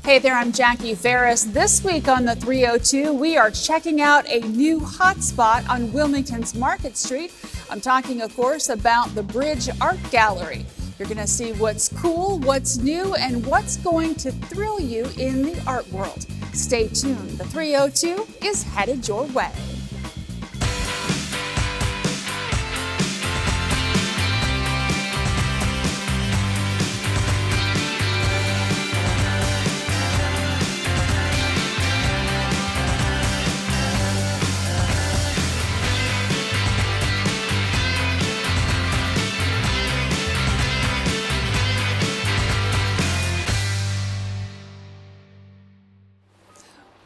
Hey there, I'm Jackie Ferris. This week on the 302, we are checking out a new hotspot on Wilmington's Market Street. I'm talking, of course, about the Bridge Art Gallery. You're going to see what's cool, what's new, and what's going to thrill you in the art world. Stay tuned. The 302 is headed your way.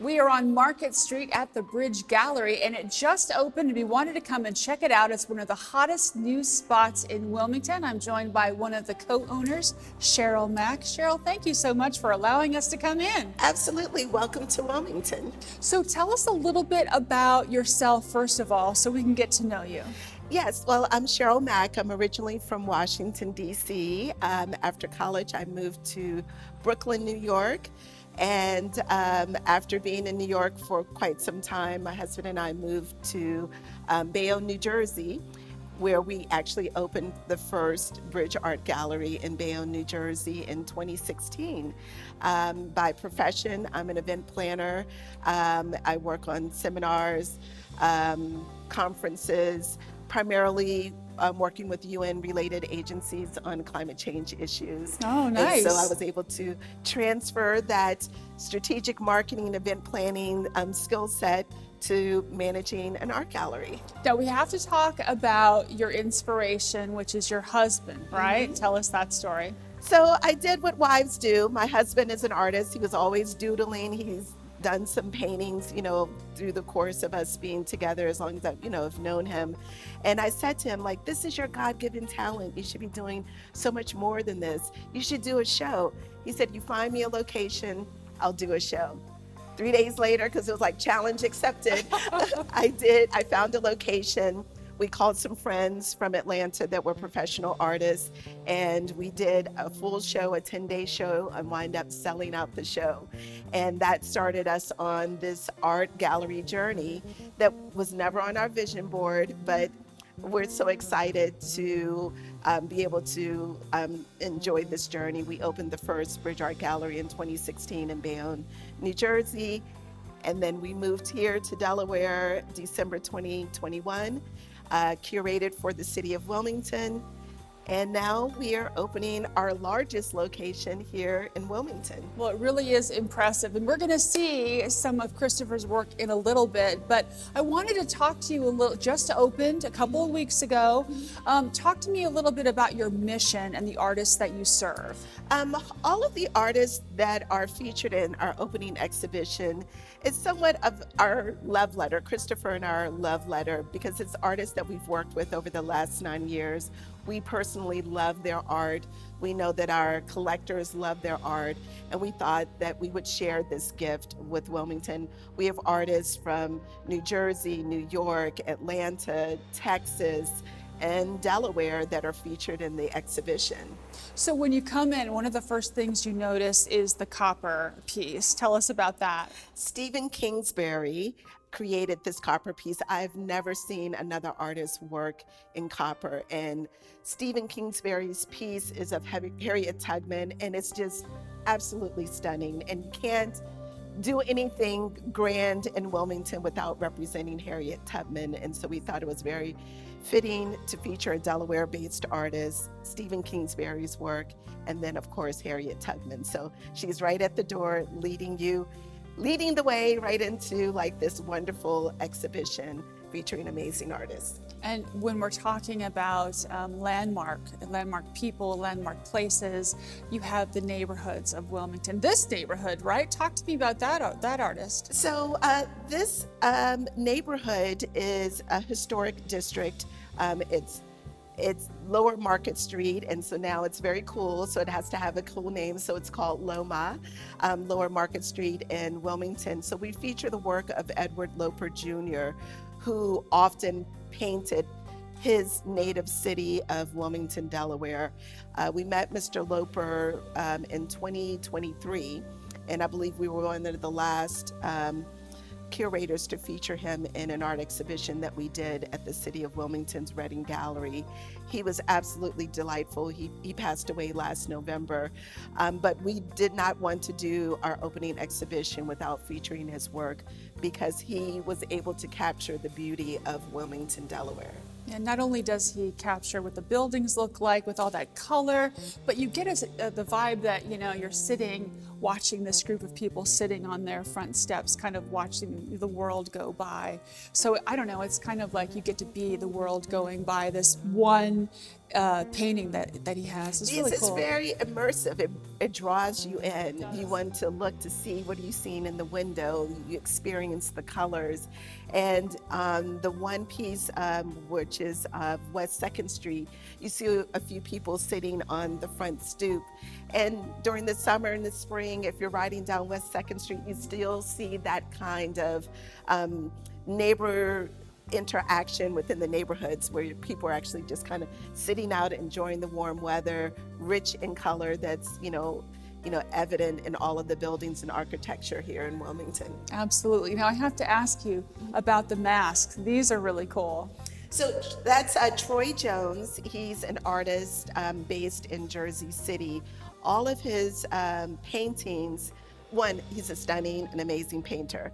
We are on Market Street at the Bridge Gallery, and it just opened, and we wanted to come and check it out. It's one of the hottest new spots in Wilmington. I'm joined by one of the co-owners, Cheryl Mack. Cheryl, thank you so much for allowing us to come in. Absolutely. Welcome to Wilmington. So tell us a little bit about yourself, first of all, so we can get to know you. Yes, well, I'm Cheryl Mack. I'm originally from Washington, D.C. After college, I moved to Brooklyn, New York. And after being in New York for quite some time, my husband and I moved to Bayonne, New Jersey, where we actually opened the first Bridge Art Gallery in Bayonne, New Jersey in 2016. By profession, I'm an event planner. I work on seminars, conferences, primarily working with UN-related agencies on climate change issues. Oh, nice. And so I was able to transfer that strategic marketing and event planning skill set to managing an art gallery. Now we have to talk about your inspiration, which is your husband, right? Mm-hmm. Tell us that story. So I did what wives do. My husband is an artist. He was always doodling. He's done some paintings, through the course of us being together, as long as I've known him. And I said to him, this is your God-given talent. You should be doing so much more than this. You should do a show. He said, you find me a location, I'll do a show. 3 days later, because it was challenge accepted, I found a location. We called some friends from Atlanta that were professional artists, and we did a full show, a 10-day show, and wind up selling out the show. And that started us on this art gallery journey that was never on our vision board, but we're so excited to be able to enjoy this journey. We opened the first Bridge Art Gallery in 2016 in Bayonne, New Jersey, and then we moved here to Delaware December 2021. Curated for the city of Wilmington. And now we are opening our largest location here in Wilmington. Well, it really is impressive. And we're going to see some of Christopher's work in a little bit. But I wanted to talk to you a little, just opened a couple of weeks ago. Talk to me a little bit about your mission and the artists that you serve. All of the artists that are featured in our opening exhibition is somewhat of our love letter, Christopher and our love letter, because it's artists that we've worked with over the last 9 years. We personally love their art. We know that our collectors love their art, and we thought that we would share this gift with Wilmington. We have artists from New Jersey, New York, Atlanta, Texas, and Delaware that are featured in the exhibition. So when you come in, one of the first things you notice is the copper piece. Tell us about that. Stephen Kingsbury created this copper piece. I've never seen another artist work in copper. And Stephen Kingsbury's piece is of Harriet Tubman, and it's just absolutely stunning. And you can't do anything grand in Wilmington without representing Harriet Tubman. And so we thought it was very fitting to feature a Delaware-based artist, Stephen Kingsbury's work, and then of course Harriet Tubman. So she's right at the door leading the way right into this wonderful exhibition featuring amazing artists. And when we're talking about landmark people, landmark places, you have the neighborhoods of Wilmington. This neighborhood, right? Talk to me about that artist. So this neighborhood is a historic district. It's Lower Market Street, and so now it's very cool, so it has to have a cool name, so it's called LOMA, Lower Market Street in Wilmington. So we feature the work of Edward Loper Jr., who often painted his native city of Wilmington, Delaware. We met Mr. Loper in 2023, And I believe we were one of the last curators to feature him in an art exhibition that we did at the City of Wilmington's Reading Gallery. He was absolutely delightful. He passed away last November, but we did not want to do our opening exhibition without featuring his work because he was able to capture the beauty of Wilmington, Delaware. And not only does he capture what the buildings look like with all that color, but you get the vibe that, you're sitting, watching this group of people sitting on their front steps, kind of watching the world go by. So I don't know, it's kind of like you get to be the world going by this one painting that he has. It's really cool. It's very immersive. It draws you in. You want to look to see what are you seeing in the window. You experience the colors. And the one piece, which is West 2nd Street, you see a few people sitting on the front stoop. And during the summer and the spring, if you're riding down West 2nd Street, you still see that kind of neighbor interaction within the neighborhoods where people are actually just kind of sitting out enjoying the warm weather, rich in color that's evident in all of the buildings and architecture here in Wilmington. Absolutely. Now I have to ask you about the masks. These are really cool. So that's Troy Jones. He's an artist based in Jersey City. All of his paintings, one, he's a stunning and amazing painter,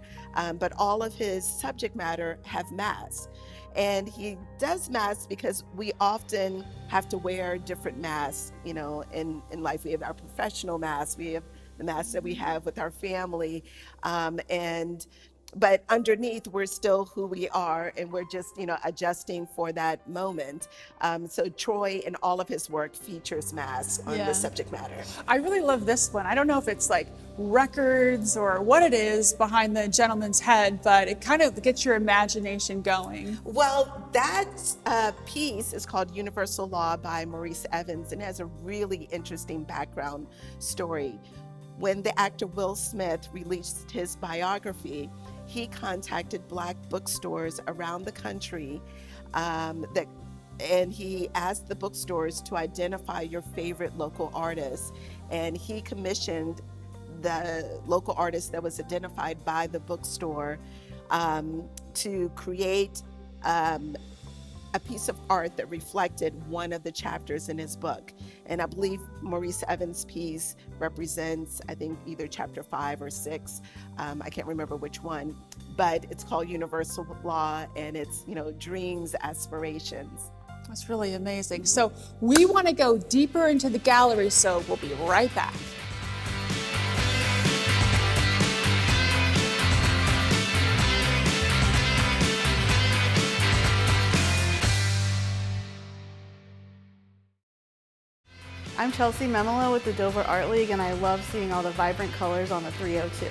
but all of his subject matter have masks. And he does masks because we often have to wear different masks, in life. We have our professional masks, we have the masks that we have with our family, but underneath we're still who we are, and we're just adjusting for that moment. So Troy in all of his work features masks on the subject matter. I really love this one. I don't know if it's like records or what it is behind the gentleman's head, but it kind of gets your imagination going. Well, that piece is called Universal Law by Maurice Evans, and has a really interesting background story. When the actor Will Smith released his biography, he contacted Black bookstores around the country and he asked the bookstores to identify your favorite local artists. And he commissioned the local artist that was identified by the bookstore to create a piece of art that reflected one of the chapters in his book. And I believe Maurice Evans' piece represents, I think, either chapter 5 or 6. I can't remember which one, but it's called Universal Law, and it's, dreams, aspirations. That's really amazing. So we want to go deeper into the gallery, so we'll be right back. I'm Chelsea Memolo with the Dover Art League, and I love seeing all the vibrant colors on the 302.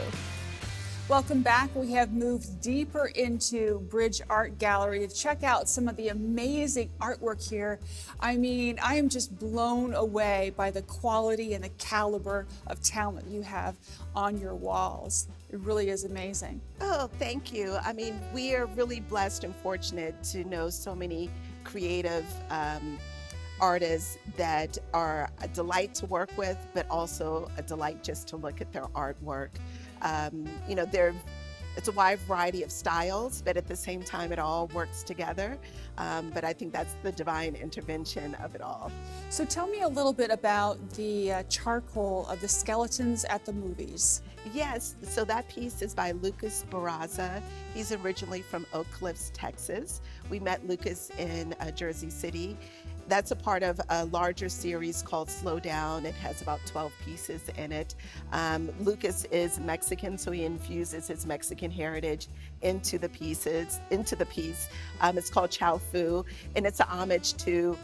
Welcome back. We have moved deeper into Bridge Art Gallery to check out some of the amazing artwork here. I mean, I am just blown away by the quality and the caliber of talent you have on your walls. It really is amazing. Oh, thank you. I mean, we are really blessed and fortunate to know so many creative artists that are a delight to work with, but also a delight just to look at their artwork. It's a wide variety of styles, but at the same time, it all works together. But I think that's the divine intervention of it all. So tell me a little bit about the charcoal of the skeletons at the movies. Yes, so that piece is by Lucas Barraza. He's originally from Oak Cliffs, Texas. We met Lucas in Jersey City. That's a part of a larger series called Slow Down. It has about 12 pieces in it. Lucas is Mexican, so he infuses his Mexican heritage into the piece. It's called Chow Fu, and it's a homage to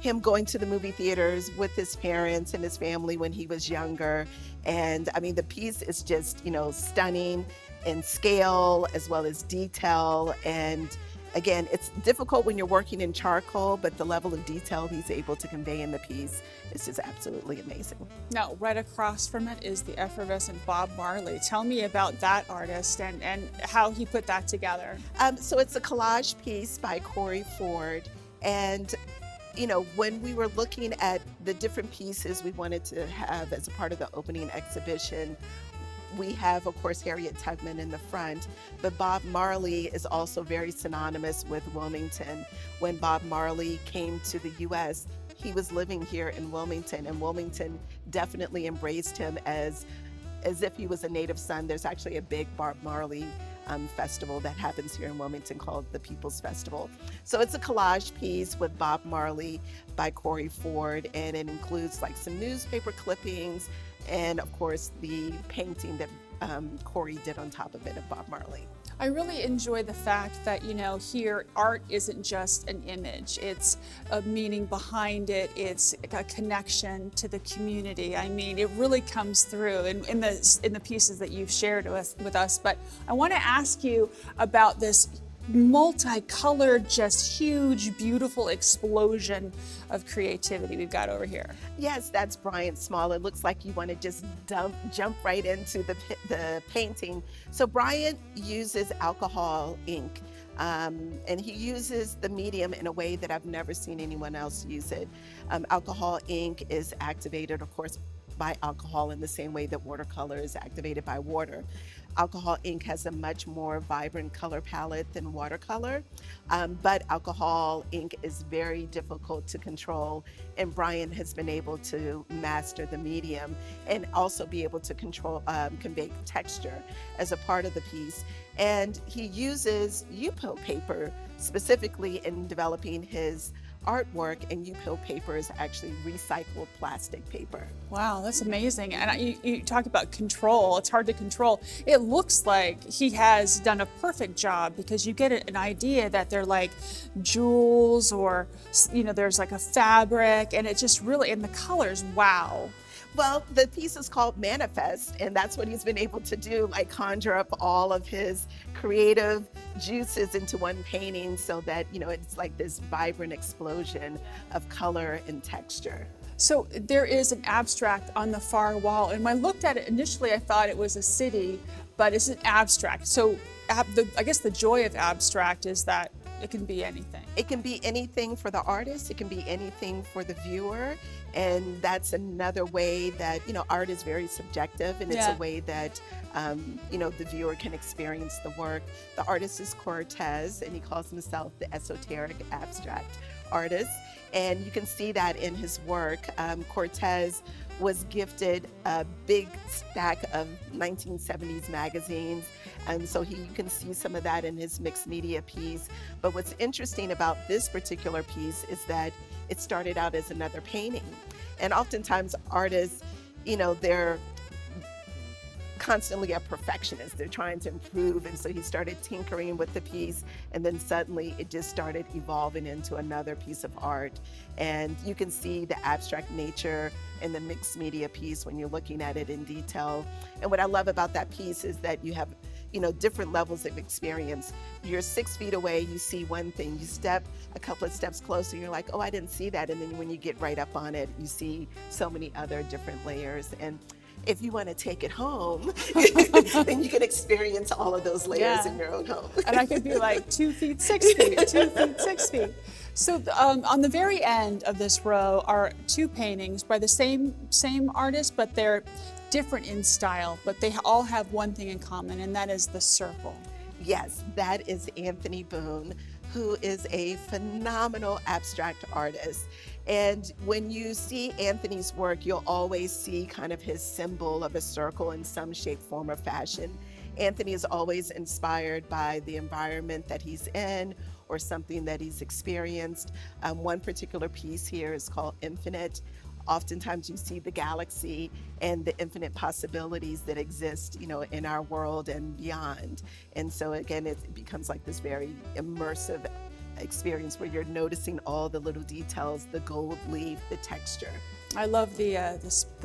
him going to the movie theaters with his parents and his family when he was younger. And I mean, the piece is just, stunning in scale as well as detail. And again, it's difficult when you're working in charcoal, but the level of detail he's able to convey in the piece is just absolutely amazing. Now, right across from it is the effervescent Bob Marley. Tell me about that artist and how he put that together. So it's a collage piece by Corey Ford. And when we were looking at the different pieces we wanted to have as a part of the opening exhibition, we have, of course, Harriet Tubman in the front, but Bob Marley is also very synonymous with Wilmington. When Bob Marley came to the U.S., he was living here in Wilmington, and Wilmington definitely embraced him as if he was a native son. There's actually a big Bob Marley festival that happens here in Wilmington called the People's Festival. So it's a collage piece with Bob Marley by Corey Ford, and it includes like some newspaper clippings and of course the painting that Corey did on top of it of Bob Marley. I really enjoy the fact that, you know, here art isn't just an image. It's a meaning behind it. It's a connection to the community. I mean, it really comes through in the pieces that you've shared with us. But I want to ask you about this multicolored, just huge, beautiful explosion of creativity we've got over here. Yes, that's Brian Small. It looks like you want to just jump right into the painting. So Brian uses alcohol ink, and he uses the medium in a way that I've never seen anyone else use it. Alcohol ink is activated, of course, by alcohol in the same way that watercolor is activated by water. Alcohol ink has a much more vibrant color palette than watercolor, but alcohol ink is very difficult to control, and Brian has been able to master the medium and also be able to convey texture as a part of the piece. And he uses U-pill paper specifically in developing his artwork, and U-pill paper is actually recycled plastic paper. Wow, that's amazing. And you talk about control. It's hard to control. It looks like he has done a perfect job because you get an idea that they're like jewels, or, you know, there's like a fabric, and it just really, and the colors, wow. Well, the piece is called Manifest, and that's what he's been able to do, like conjure up all of his creative juices into one painting so that, you know, it's like this vibrant explosion of color and texture. So there is an abstract on the far wall, and when I looked at it initially, I thought it was a city, but it's an abstract. So I guess the joy of abstract is that it can be anything. It can be anything for the artist. It can be anything for the viewer. And that's another way that, you know, art is very subjective, and it's a way that, you know, the viewer can experience the work. The artist is Cortez, and he calls himself the esoteric abstract artist. And you can see that in his work. Cortez was gifted a big stack of 1970s magazines, and so you can see some of that in his mixed media piece. But what's interesting about this particular piece is that it started out as another painting. And oftentimes artists, you know, they're constantly a perfectionist. They're trying to improve. And so he started tinkering with the piece, and then suddenly it just started evolving into another piece of art. And you can see the abstract nature in the mixed media piece when you're looking at it in detail. And what I love about that piece is that you have, you know, different levels of experience. You're 6 feet away, you see one thing, you step a couple of steps closer, you're like, oh, I didn't see that. And then when you get right up on it, you see so many other different layers. And if you want to take it home, then you can experience all of those layers in your own home. And I could be like 2 feet, 6 feet, 2 feet, 6 feet. So on the very end of this row are 2 paintings by the same artist, but they're different in style, but they all have one thing in common, and that is the circle. Yes, that is Anthony Boone, who is a phenomenal abstract artist. And when you see Anthony's work, you'll always see kind of his symbol of a circle in some shape, form, or fashion. Anthony is always inspired by the environment that he's in or something that he's experienced. One particular piece here is called Infinite. Oftentimes you see the galaxy and the infinite possibilities that exist, you know, in our world and beyond. And so again, it becomes like this very immersive experience where you're noticing all the little details, the gold leaf, the texture. I love the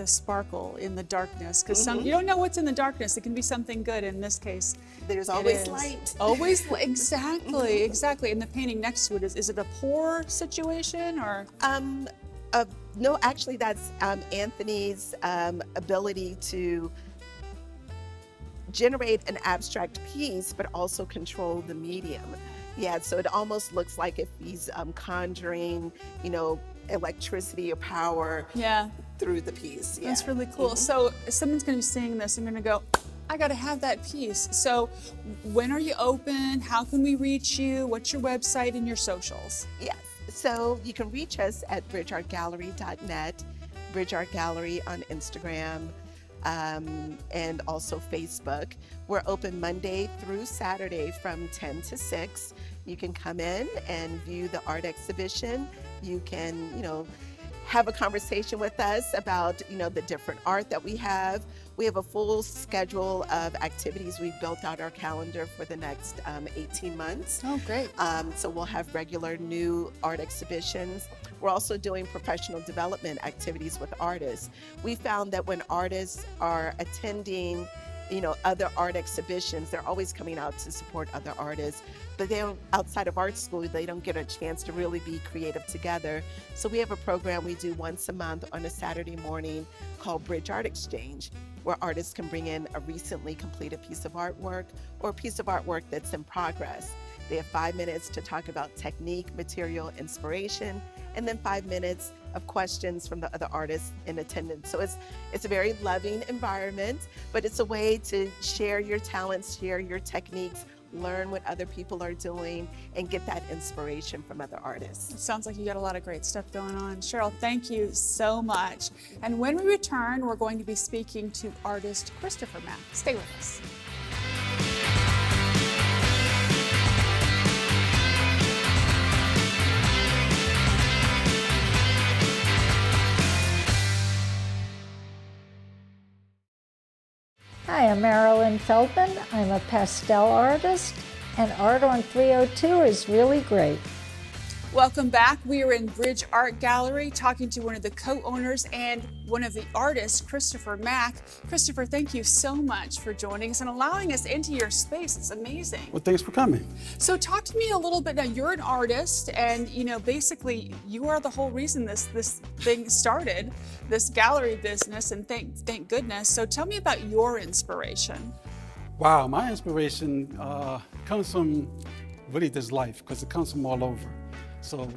sparkle in the darkness, because you don't know what's in the darkness. It can be something good. In this case, there's always light. Always, exactly, exactly. And the painting next to it is it a pour situation or? No, actually, that's Anthony's ability to generate an abstract piece, but also control the medium. Yeah, so it almost looks like if he's conjuring, you know, electricity or power through the piece. Yeah. That's really cool. So if someone's going to be seeing this, I'm going to go, I got to have that piece. So when are you open? How can we reach you? What's your website and your socials? Yes. So you can reach us at bridgeartgallery.net, Bridge Art Gallery on Instagram, and also Facebook. We're open Monday through Saturday from 10 to 6. You can come in and view the art exhibition. You can, have a conversation with us about, the different art that we have. We have a full schedule of activities. We've built out our calendar for the next 18 months. Oh, great. So we'll have regular new art exhibitions. We're also doing professional development activities with artists. We found that when artists are attending other art exhibitions, they're always coming out to support other artists, but then outside of art school, they don't get a chance to really be creative together. So we have a program we do once a month on a Saturday morning called Bridge Art Exchange, where artists can bring in a recently completed piece of artwork or a piece of artwork that's in progress. They have 5 minutes to talk about technique, material, inspiration, and then 5 minutes of questions from the other artists in attendance. So it's a very loving environment, but it's a way to share your talents, share your techniques, learn what other people are doing, and get that inspiration from other artists. It sounds like you got a lot of great stuff going on. Cheryl, thank you so much. And when we return, we're going to be speaking to artist Christopher Mack. Stay with us. Hi, I'm Marilyn Feldman. I'm a pastel artist, and art on 302 is really great. Welcome back. We are in Bridge Art Gallery talking to one of the co-owners and one of the artists, Christopher Mack. Christopher, thank you so much for joining us and allowing us into your space. It's amazing. Well, thanks for coming. So talk to me a little bit now. You're an artist, and basically you are the whole reason this thing started, this gallery business, and thank goodness. So tell me about your inspiration. Wow, my inspiration comes from really this life, because it comes from all over. So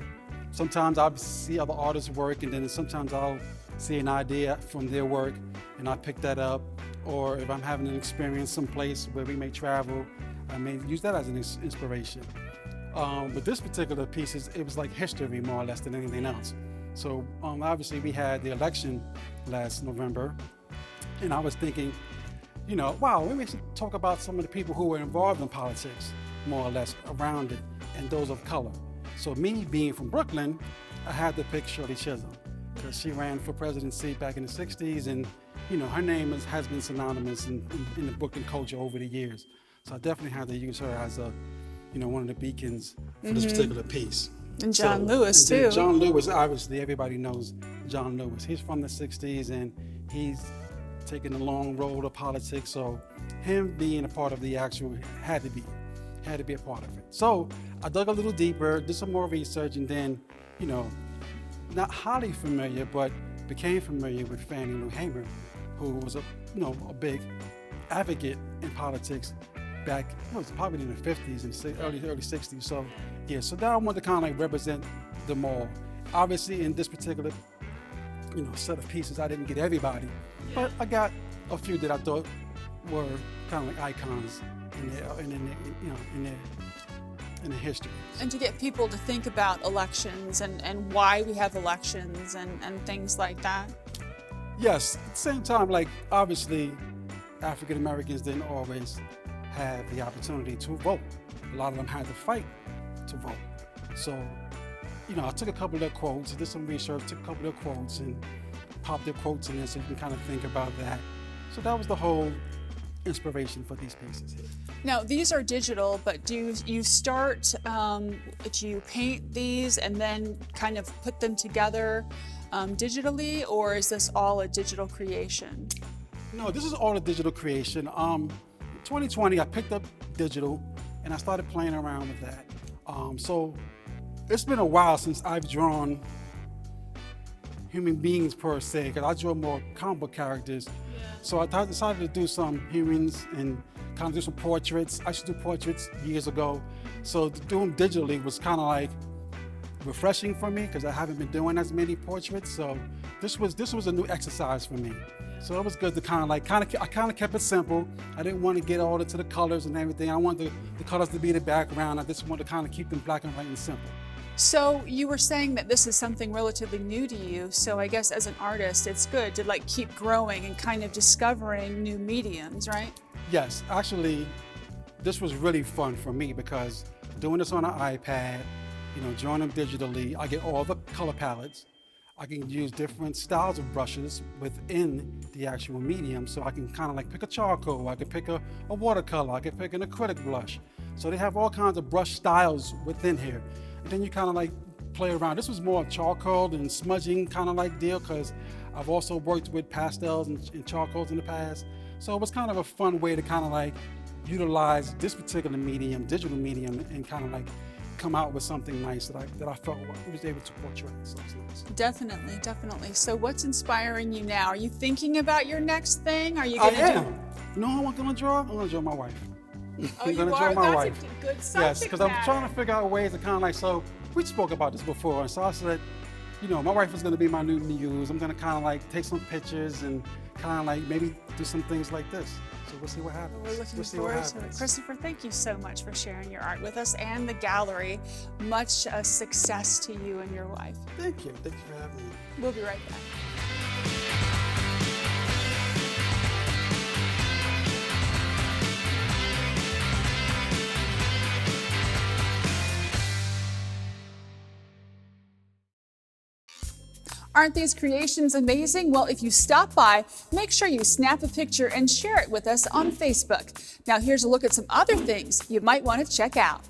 sometimes I'll see other artists' work, and then sometimes I'll see an idea from their work and I pick that up. Or if I'm having an experience someplace where we may travel, I may use that as an inspiration. But this particular piece, it was like history more or less than anything else. So obviously we had the election last November, and I was thinking, wow, maybe we should talk about some of the people who were involved in politics, more or less, around it, and those of color. So me being from Brooklyn, I had to pick Shirley Chisholm, because she ran for presidency back in the 60s, and her name has been synonymous in the Brooklyn culture over the years. So I definitely had to use her as one of the beacons for this particular piece. And John Lewis too. John Lewis, obviously everybody knows John Lewis. He's from the 60s, and he's taken a long road of politics. So him being a part of the actual had to be a part of it. So I dug a little deeper, did some more research, and then, not highly familiar, but became familiar with Fannie Lou Hamer, who was a big advocate in politics back, it was probably in the 50s and early 60s. So yeah, so now I want to kind of represent them all. Obviously in this particular, set of pieces, I didn't get everybody, but I got a few that I thought were kind of like icons in the history. And to get people to think about elections and why we have elections and things like that. Yes, at the same time, like obviously African Americans didn't always have the opportunity to vote. A lot of them had to fight to vote. So, I took a couple of their quotes, did some research, took a couple of their quotes and popped their quotes in there so you can kind of think about that. So that was the whole inspiration for these pieces here. Now, these are digital, but do you paint these and then kind of put them together digitally, or is this all a digital creation? No, this is all a digital creation. 2020, I picked up digital and I started playing around with that. So it's been a while since I've drawn human beings per se, because I draw more comic book characters. So I decided to do some humans and kind of do some portraits. I used to do portraits years ago. So to do them digitally was kind of like refreshing for me, because I haven't been doing as many portraits. So this was a new exercise for me. So it was good to I kind of kept it simple. I didn't want to get all into the colors and everything. I wanted the colors to be the background. I just wanted to kind of keep them black and white and simple. So you were saying that this is something relatively new to you. So I guess as an artist, it's good to like keep growing and kind of discovering new mediums, right? Yes, actually, this was really fun for me because doing this on an iPad, drawing them digitally, I get all the color palettes. I can use different styles of brushes within the actual medium. So I can kind of like pick a charcoal, I could pick a watercolor, I could pick an acrylic blush. So they have all kinds of brush styles within here. And then you kind of like play around. This was more charcoal and smudging kind of like deal because I've also worked with pastels and charcoals in the past. So it was kind of a fun way to kind of like utilize this particular medium, digital medium, and kind of like come out with something nice that I felt was able to portray. So it's nice. Definitely, definitely. So what's inspiring you now? Are you thinking about your next thing? Are you I going to am. You know who I'm going to draw? I'm going to draw my wife. Oh, you are? That's a good subject Yes, because I'm matter. trying to figure out ways to kind of like, so we spoke about this before, and so I said, my wife is going to be my new muse. I'm going to kind of like take some pictures and kind of like maybe do some things like this. So we'll see what happens. We're looking forward to it. Christopher, thank you so much for sharing your art with us and the gallery. Much success to you and your wife. Thank you. Thank you for having me. We'll be right back. Aren't these creations amazing? Well, if you stop by, make sure you snap a picture and share it with us on Facebook. Now here's a look at some other things you might want to check out.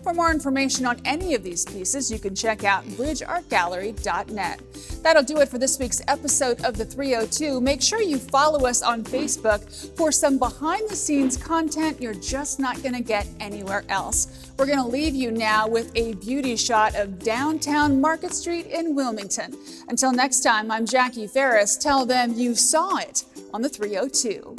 For more information on any of these pieces, you can check out bridgeartgallery.net. That'll do it for this week's episode of the 302. Make sure you follow us on Facebook for some behind-the-scenes content you're just not going to get anywhere else. We're going to leave you now with a beauty shot of downtown Market Street in Wilmington. Until next time, I'm Jackie Ferris. Tell them you saw it on the 302.